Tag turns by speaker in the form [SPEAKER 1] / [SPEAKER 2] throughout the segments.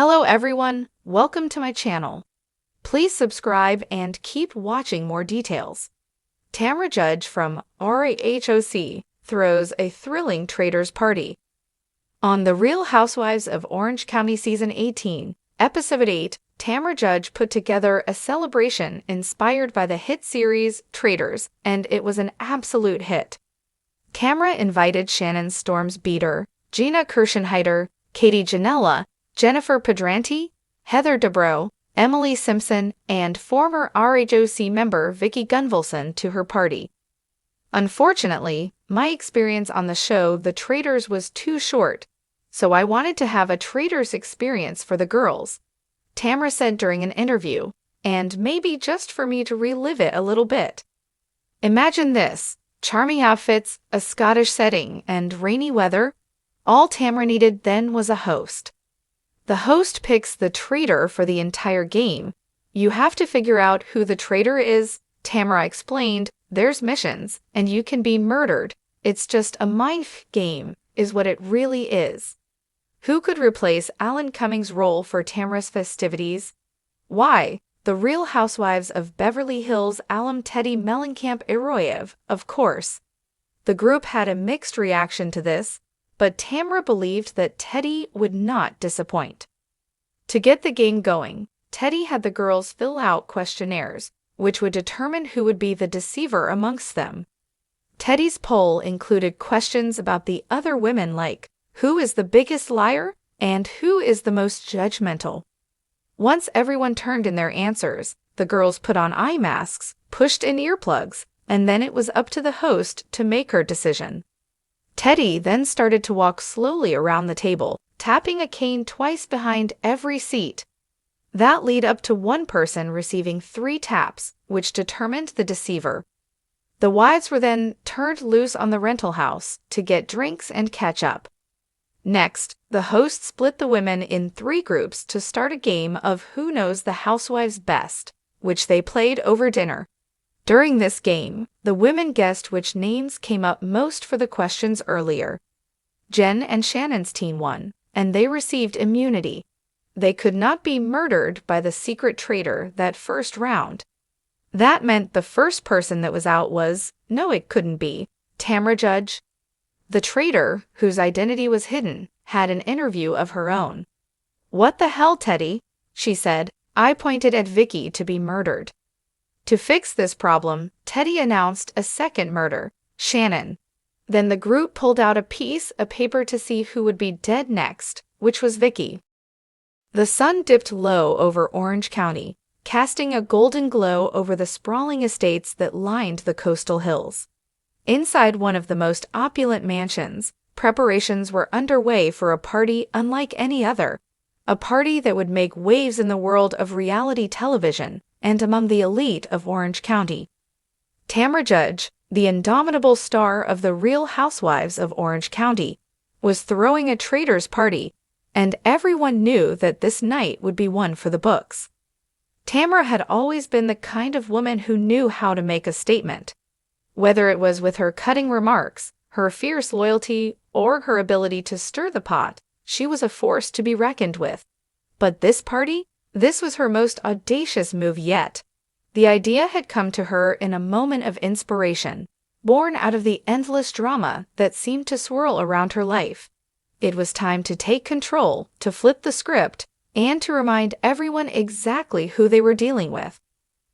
[SPEAKER 1] Hello everyone, welcome to my channel. Please subscribe and keep watching more details. Tamra Judge from RHOC throws a thrilling Traitors party. On The Real Housewives of Orange County Season 18, Episode 8, Tamra Judge put together a celebration inspired by the hit series Traitors, and it was an absolute hit. Tamra invited Shannon Storm's beater, Gina Kirschenheiter, Katie Janela, Jennifer Pedranti, Heather Dubrow, Emily Simpson, and former RHOC member Vicki Gunvalson to her party. Unfortunately, my experience on the show The Traitors was too short, so I wanted to have a Traitors experience for the girls, Tamra said during an interview, and maybe just for me to relive it a little bit. Imagine this: charming outfits, a Scottish setting, and rainy weather. All Tamra needed then was a host. The host picks the traitor for the entire game. You have to figure out who the traitor is, Tamra explained. There's missions, and you can be murdered. It's just a mind game, is what it really is. Who could replace Alan Cummings' role for Tamra's festivities? Why, The Real Housewives of Beverly Hills alum Teddy Mellencamp-Eroyev, of course. The group had a mixed reaction to this, but Tamra believed that Teddy would not disappoint. To get the game going, Teddy had the girls fill out questionnaires, which would determine who would be the deceiver amongst them. Teddy's poll included questions about the other women like, who is the biggest liar and who is the most judgmental? Once everyone turned in their answers, the girls put on eye masks, pushed in earplugs, and then it was up to the host to make her decision. Teddy then started to walk slowly around the table, tapping a cane twice behind every seat. That led up to one person receiving 3 taps, which determined the deceiver. The wives were then turned loose on the rental house to get drinks and catch up. Next, the host split the women in 3 groups to start a game of Who Knows the Housewives Best, which they played over dinner. During this game, the women guessed which names came up most for the questions earlier. Jen and Shannon's team won, and they received immunity. They could not be murdered by the secret traitor that first round. That meant the first person that was out was, no, it couldn't be, Tamra Judge. The traitor, whose identity was hidden, had an interview of her own. "What the hell, Teddy?" she said. "I pointed at Vicki to be murdered." To fix this problem, Teddy announced a second murder, Shannon. Then the group pulled out a piece of paper to see who would be dead next, which was Vicki. The sun dipped low over Orange County, casting a golden glow over the sprawling estates that lined the coastal hills. Inside one of the most opulent mansions, preparations were underway for a party unlike any other, a party that would make waves in the world of reality television and among the elite of Orange County. Tamra Judge, the indomitable star of The Real Housewives of Orange County, was throwing a Traitors party, and everyone knew that this night would be one for the books. Tamra had always been the kind of woman who knew how to make a statement. Whether it was with her cutting remarks, her fierce loyalty, or her ability to stir the pot, she was a force to be reckoned with. But this party? This was her most audacious move yet. The idea had come to her in a moment of inspiration, born out of the endless drama that seemed to swirl around her life. It was time to take control, to flip the script, and to remind everyone exactly who they were dealing with.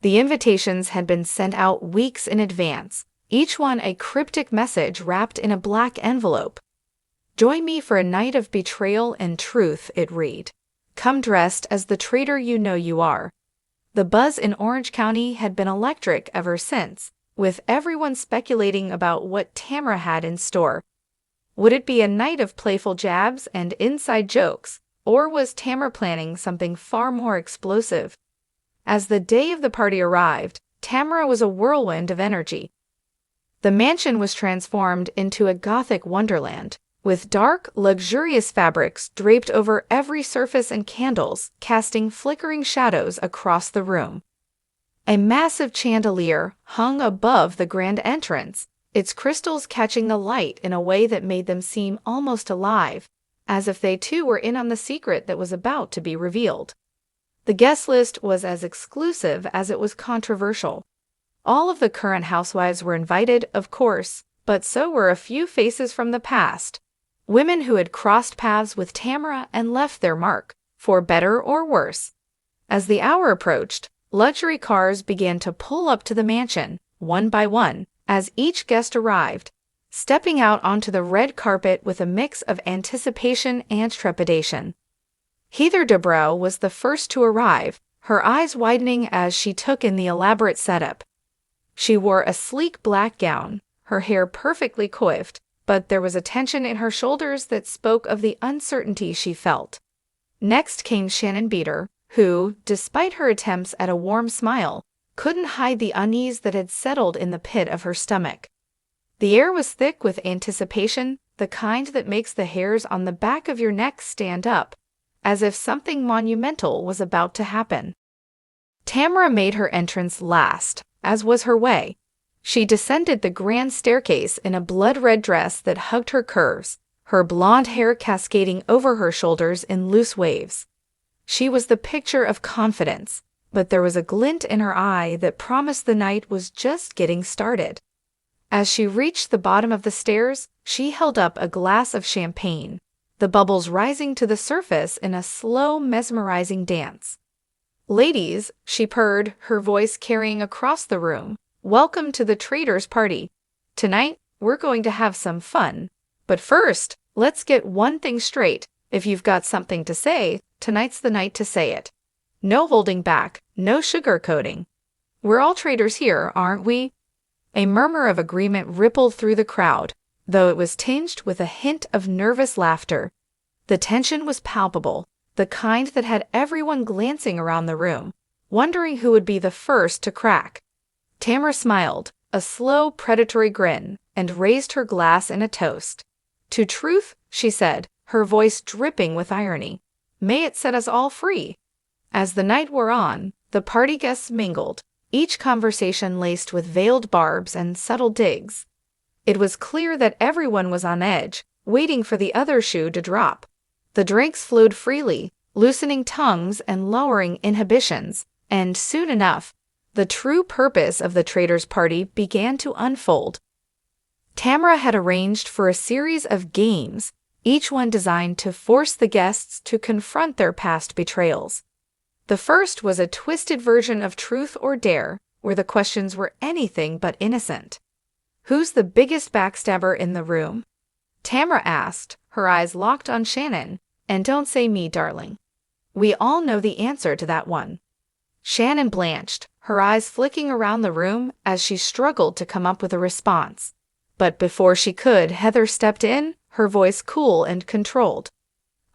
[SPEAKER 1] The invitations had been sent out weeks in advance, each one a cryptic message wrapped in a black envelope. "Join me for a night of betrayal and truth," it read. "Come dressed as the traitor you know you are." The buzz in Orange County had been electric ever since, with everyone speculating about what Tamra had in store. Would it be a night of playful jabs and inside jokes, or was Tamra planning something far more explosive? As the day of the party arrived, Tamra was a whirlwind of energy. The mansion was transformed into a gothic wonderland, with dark, luxurious fabrics draped over every surface and candles casting flickering shadows across the room. A massive chandelier hung above the grand entrance, its crystals catching the light in a way that made them seem almost alive. as if they too were in on the secret that was about to be revealed. The guest list was as exclusive as it was controversial. All of the current housewives were invited, of course, but so were a few faces from the past. Women who had crossed paths with Tamra and left their mark, for better or worse. As the hour approached, luxury cars began to pull up to the mansion, one by one, as each guest arrived, stepping out onto the red carpet with a mix of anticipation and trepidation. Heather Dubrow was the first to arrive, her eyes widening as she took in the elaborate setup. She wore a sleek black gown, her hair perfectly coiffed, but there was a tension in her shoulders that spoke of the uncertainty she felt. Next came Shannon Beater, who, despite her attempts at a warm smile, couldn't hide the unease that had settled in the pit of her stomach. The air was thick with anticipation, the kind that makes the hairs on the back of your neck stand up, as if something monumental was about to happen. Tamra made her entrance last, as was her way. She descended the grand staircase in a blood-red dress that hugged her curves, her blonde hair cascading over her shoulders in loose waves. She was the picture of confidence, but there was a glint in her eye that promised the night was just getting started. As she reached the bottom of the stairs, she held up a glass of champagne, the bubbles rising to the surface in a slow, mesmerizing dance. "Ladies," she purred, her voice carrying across the room, "welcome to the Traitor's party. Tonight, we're going to have some fun. But first, let's get one thing straight. If you've got something to say, tonight's the night to say it. No holding back, no sugarcoating. We're all traitors here, aren't we?" A murmur of agreement rippled through the crowd, though it was tinged with a hint of nervous laughter. The tension was palpable, the kind that had everyone glancing around the room, wondering who would be the first to crack. Tamra smiled, a slow, predatory grin, and raised her glass in a toast. "To truth," she said, her voice dripping with irony. "May it set us all free." As the night wore on, the party guests mingled, each conversation laced with veiled barbs and subtle digs. It was clear that everyone was on edge, waiting for the other shoe to drop. The drinks flowed freely, loosening tongues and lowering inhibitions, and soon enough, the true purpose of the Traitor's party began to unfold. Tamra had arranged for a series of games, each one designed to force the guests to confront their past betrayals. The first was a twisted version of Truth or Dare, where the questions were anything but innocent. "Who's the biggest backstabber in the room?" Tamra asked, her eyes locked on Shannon. "And don't say me, darling. We all know the answer to that one." Shannon blanched, her eyes flicking around the room as she struggled to come up with a response. But before she could, Heather stepped in, her voice cool and controlled.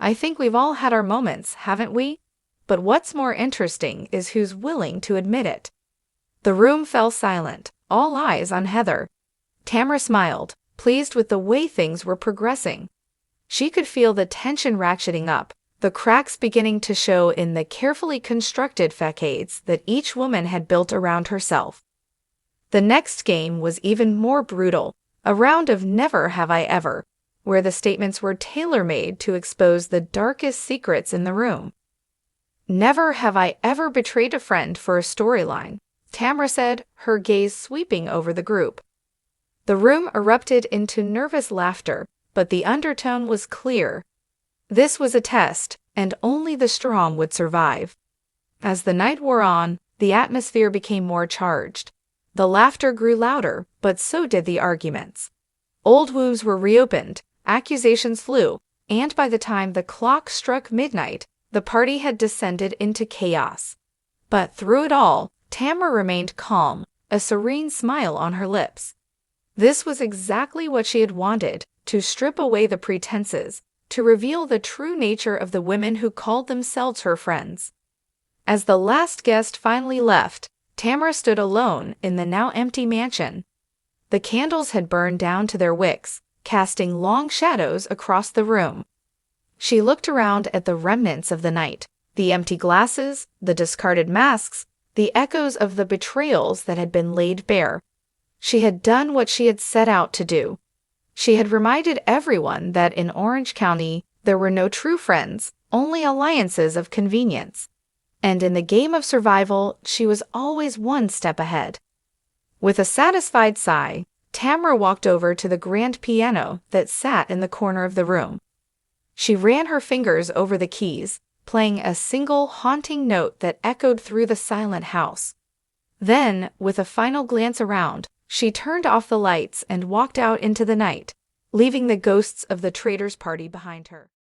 [SPEAKER 1] "I think we've all had our moments, haven't we? But what's more interesting is who's willing to admit it." The room fell silent, all eyes on Heather. Tamra smiled, pleased with the way things were progressing. She could feel the tension ratcheting up, the cracks beginning to show in the carefully constructed facades that each woman had built around herself. The next game was even more brutal, a round of Never Have I Ever, where the statements were tailor-made to expose the darkest secrets in the room. "Never have I ever betrayed a friend for a storyline," Tamra said, her gaze sweeping over the group. The room erupted into nervous laughter, but the undertone was clear. This was a test, and only the strong would survive. As the night wore on, the atmosphere became more charged. The laughter grew louder, but so did the arguments. Old wounds were reopened, accusations flew, and by the time the clock struck midnight, the party had descended into chaos. But through it all, Tamra remained calm, a serene smile on her lips. This was exactly what she had wanted, to strip away the pretenses, to reveal the true nature of the women who called themselves her friends. As the last guest finally left, Tamra stood alone in the now empty mansion. The candles had burned down to their wicks, casting long shadows across the room. She looked around at the remnants of the night, the empty glasses, the discarded masks, the echoes of the betrayals that had been laid bare. She had done what she had set out to do. She had reminded everyone that in Orange County, There were no true friends, only alliances of convenience. And in the game of survival, she was always one step ahead. With a satisfied sigh, Tamra walked over to the grand piano that sat in the corner of the room. She ran her fingers over the keys, playing a single haunting note that echoed through the silent house. Then, with a final glance around, she turned off the lights and walked out into the night, leaving the ghosts of the Traitor's party behind her.